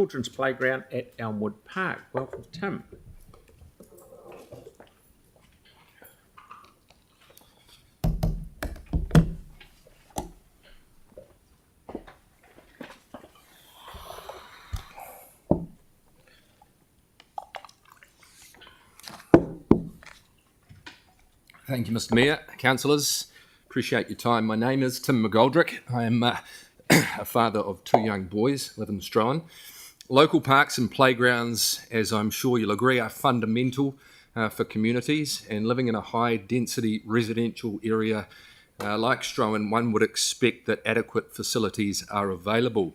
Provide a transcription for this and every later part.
children's playground at Elmwood Park. Welcome, Tim. Thank you, Mr. Mayor, councillors. Appreciate your time. My name is Tim McGoldrick. I am a father of 2 young boys, live in Strohan. Local parks and playgrounds, as I'm sure you'll agree, are fundamental for communities, and living in a high-density residential area like Strohan, one would expect that adequate facilities are available.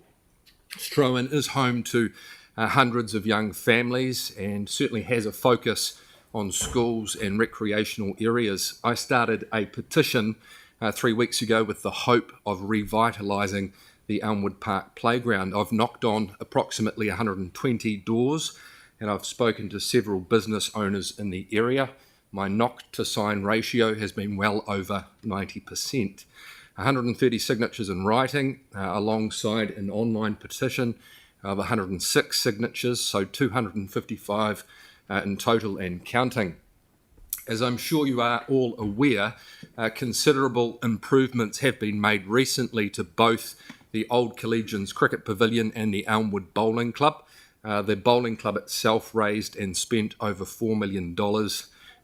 Strohan is home to hundreds of young families and certainly has a focus on schools and recreational areas. I started a petition 3 weeks ago with the hope of revitalising the Elmwood Park playground. I've knocked on approximately 120 doors and I've spoken to several business owners in the area. My knock to sign ratio has been well over 90%. 130 signatures in writing alongside an online petition of 106 signatures, so 255 in total and counting. As I'm sure you are all aware, considerable improvements have been made recently to both the Old Collegians Cricket Pavilion and the Elmwood Bowling Club. The bowling club itself raised and spent over $4 million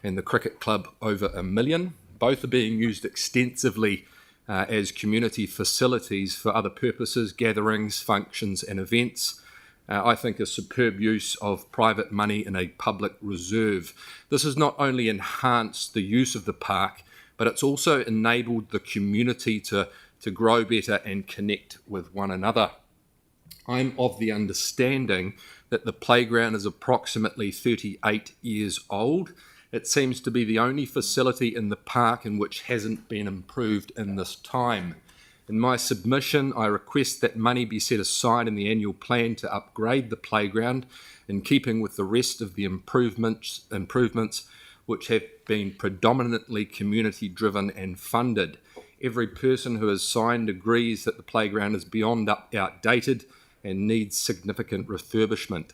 and the cricket club over $1 million. Both are being used extensively as community facilities for other purposes, gatherings, functions and events. I think a superb use of private money in a public reserve. This has not only enhanced the use of the park, but it's also enabled the community to grow better and connect with one another. I'm of the understanding that the playground is approximately 38 years old. It seems to be the only facility in the park in which hasn't been improved in this time. In my submission, I request that money be set aside in the annual plan to upgrade the playground in keeping with the rest of the improvements which have been predominantly community driven and funded. Every person who has signed agrees that the playground is beyond outdated and needs significant refurbishment.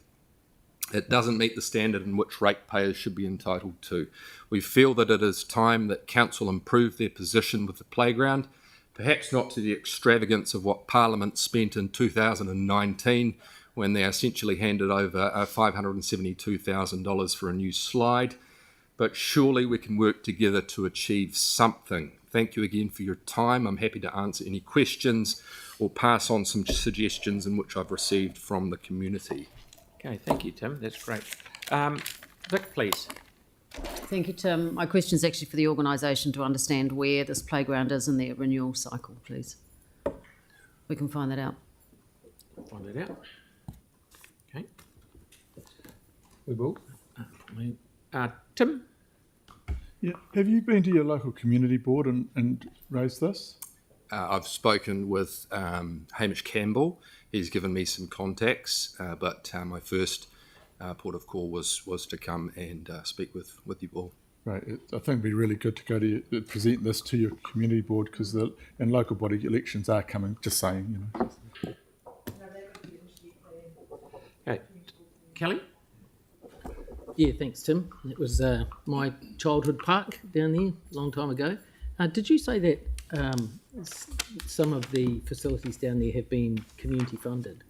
It doesn't meet the standard in which ratepayers should be entitled to. We feel that it is time that council improve their position with the playground, perhaps not to the extravagance of what Parliament spent in 2019 when they essentially handed over $572,000 for a new slide, but surely we can work together to achieve something. Thank you again for your time. I'm happy to answer any questions or pass on some suggestions in which I've received from the community. Okay, thank you, Tim. That's great. Vic, please. Thank you, Tim. My question is actually for the organisation to understand where this playground is in their renewal cycle, please. We can find that out. Find that out. Okay. We will. Tim? Yeah. Have you been to your local community board and raised this? I've spoken with Hamish Campbell. He's given me some contacts, but my first port of call was to come and speak with you all. Right. I think it'd be really good to go to present this to your community board because and local body elections are coming. Just saying, Okay. Kelly? Yeah, thanks, Tim. It was my childhood park down there a long time ago. Did you say that some of the facilities down there have been community funded?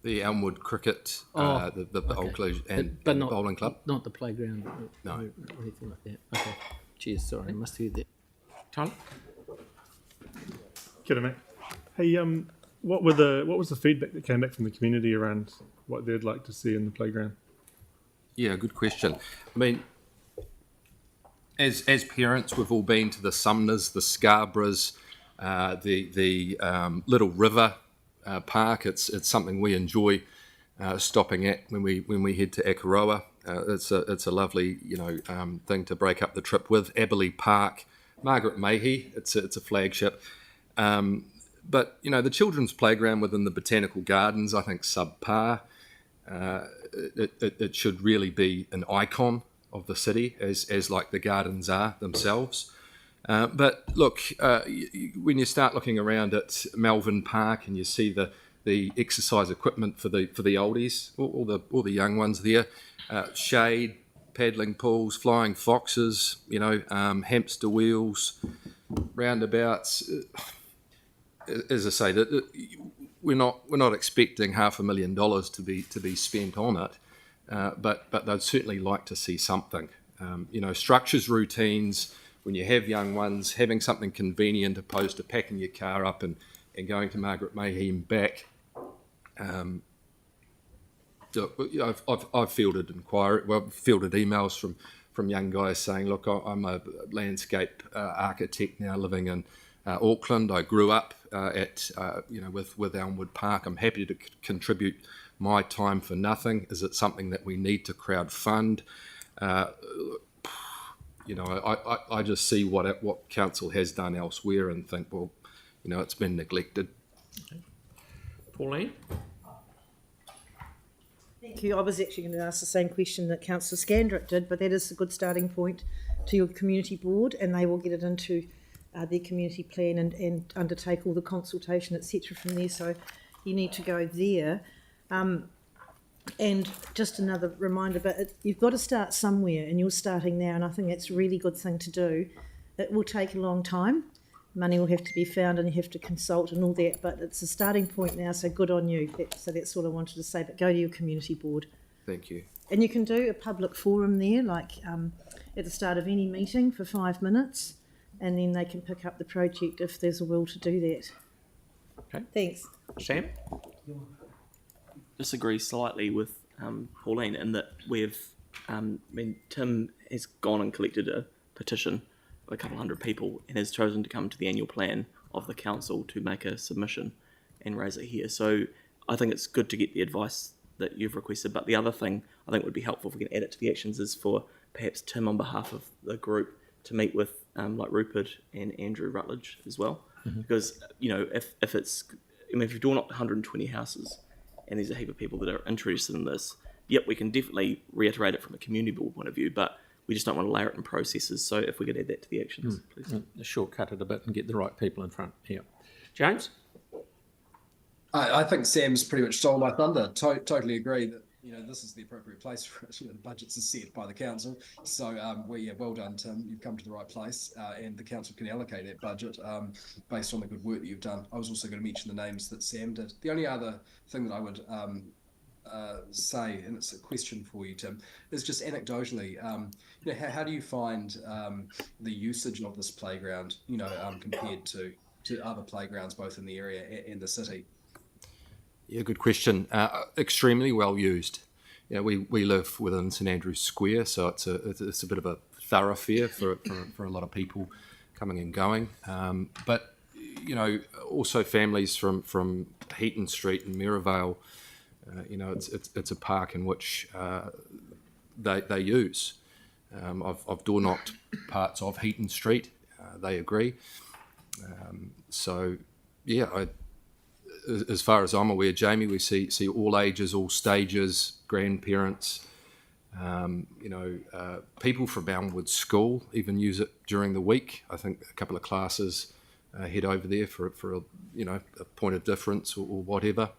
The Elmwood Cricket, the Old Collegian and but not, Bowling Club? Not the playground No. or anything like that. Okay. Cheers, sorry, I must hear that. Tyler? Kia ora, mate. Hey, what was the feedback that came back from the community around what they'd like to see in the playground? Yeah, good question. I mean, as parents, we've all been to the Sumners, the Scarboroughs, the Little River Park. It's something we enjoy stopping at when we head to Akaroa. It's a lovely thing to break up the trip with. Aberley Park, Margaret Mayhew. It's a flagship. But the children's playground within the botanical gardens, I think subpar. It should really be an icon of the city, as like the gardens are themselves. But look, when you start looking around at Melvin Park and you see the the exercise equipment for the oldies, all the young ones there, shade, paddling pools, flying foxes, hamster wheels, roundabouts. As I say, that we're not expecting $500,000 to be spent on it, but they'd certainly like to see something. Structures, routines. When you have young ones, having something convenient opposed to packing your car up and going to Margaret Mayhew and back. I've fielded emails from young guys saying, look, I'm a landscape architect now living in Auckland. I grew up with Elmwood Park. I'm happy to contribute my time for nothing. Is it something that we need to crowd fund? I just see what council has done elsewhere and think, well, it's been neglected. Pauline? Thank you. I was actually going to ask the same question that Councillor Scandrick did, but that is a good starting point to your community board, and they will get it into their community plan and undertake all the consultation, etc. from there. So you need to go there. And just another reminder, but you've got to start somewhere, and you're starting now, and I think that's a really good thing to do. It will take a long time. Money will have to be found, and you have to consult and all that, but it's a starting point now, so good on you. So that's all I wanted to say, but go to your community board. Thank you. And you can do a public forum there, like at the start of any meeting for 5 minutes, and then they can pick up the project if there's a will to do that. Okay. Thanks. Sam? Disagree slightly with Pauline in that Tim has gone and collected a petition of a couple hundred people and has chosen to come to the annual plan of the council to make a submission and raise it here. So I think it's good to get the advice that you've requested, but the other thing I think would be helpful if we can add it to the actions is for perhaps Tim on behalf of the group to meet with like Rupert and Andrew Rutledge as well, because if you've drawn up 120 houses and there's a heap of people that are interested in this, we can definitely reiterate it from a community board point of view, but we just don't want to layer it in processes. So if we could add that to the actions, please. Shortcut it a bit and get the right people in front. Yeah. James? I think Sam's pretty much stole my thunder. Totally agree that this is the appropriate place for it. The budgets are set by the council, so well done, Tim. You've come to the right place, and the council can allocate that budget based on the good work that you've done. I was also going to mention the names that Sam did. The only other thing that I would say, and it's a question for you, Tim, is just anecdotally, how do you find the usage of this playground, compared to other playgrounds both in the area and the city? Yeah, good question. Extremely well used. We live within St Andrew's Square, so it's a bit of a thoroughfare for a lot of people coming and going. But also families from Heaton Street and Merivale. It's a park in which they use. I've door knocked parts of Heaton Street. They agree. As far as I'm aware, Jamie, we see all ages, all stages, grandparents, people from Elmwood School even use it during the week. I think a couple of classes head over there for a point of difference or whatever.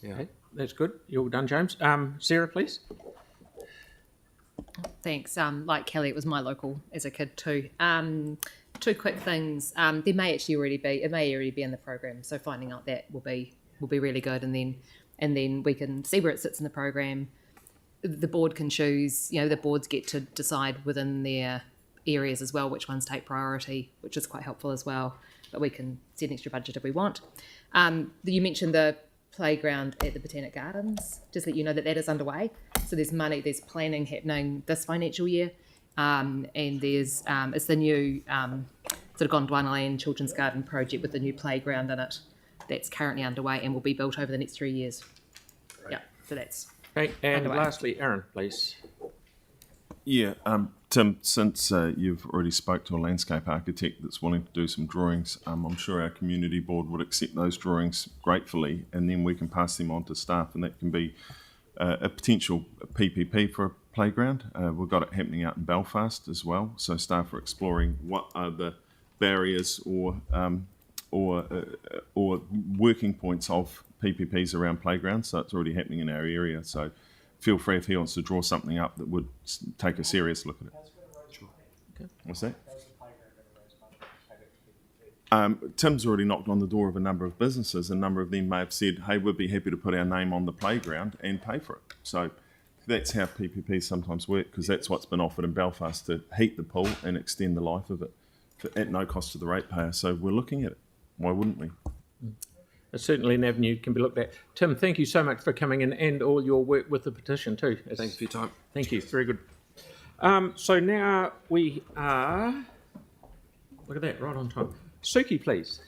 Yeah, Okay, that's good. You're all done, James. Sarah, please. Thanks. Like Kelly, it was my local as a kid too. Two quick things. There may already be in the program, so finding out that will be really good, and then we can see where it sits in the program. The board can choose. The boards get to decide within their areas as well which ones take priority, which is quite helpful as well. But we can set an extra budget if we want. You mentioned the playground at the Botanic Gardens. Just let you know that is underway. So there's planning happening this financial year. And there's it's the new sort of Gondwana Children's Garden project with the new playground in it that's currently underway and will be built over the next 3 years. Right. Yeah, so that's Okay, and underway. lastly, Aaron, please. Yeah, Tim, since you've already spoke to a landscape architect that's willing to do some drawings, I'm sure our community board would accept those drawings gratefully, and then we can pass them on to staff, and that can be a potential PPP for a playground. We've got it happening out in Belfast as well, so staff are exploring what are the barriers or or working points of PPPs around playgrounds. So it's already happening in our area. So feel free if he wants to draw something up that would take a serious look at it. Okay. What's that? Tim's already knocked on the door of a number of businesses. A number of them may have said, hey, we'd be happy to put our name on the playground and pay for it. So that's how PPPs sometimes work, because that's what's been offered in Belfast, to heat the pool and extend the life of it at no cost to the ratepayer. So we're looking at it. Why wouldn't we? It's certainly an avenue can be looked at. Tim, thank you so much for coming in and all your work with the petition too. Thanks for your time. Thank you. Very good. So now we are, look at that, right on time. Suki, please.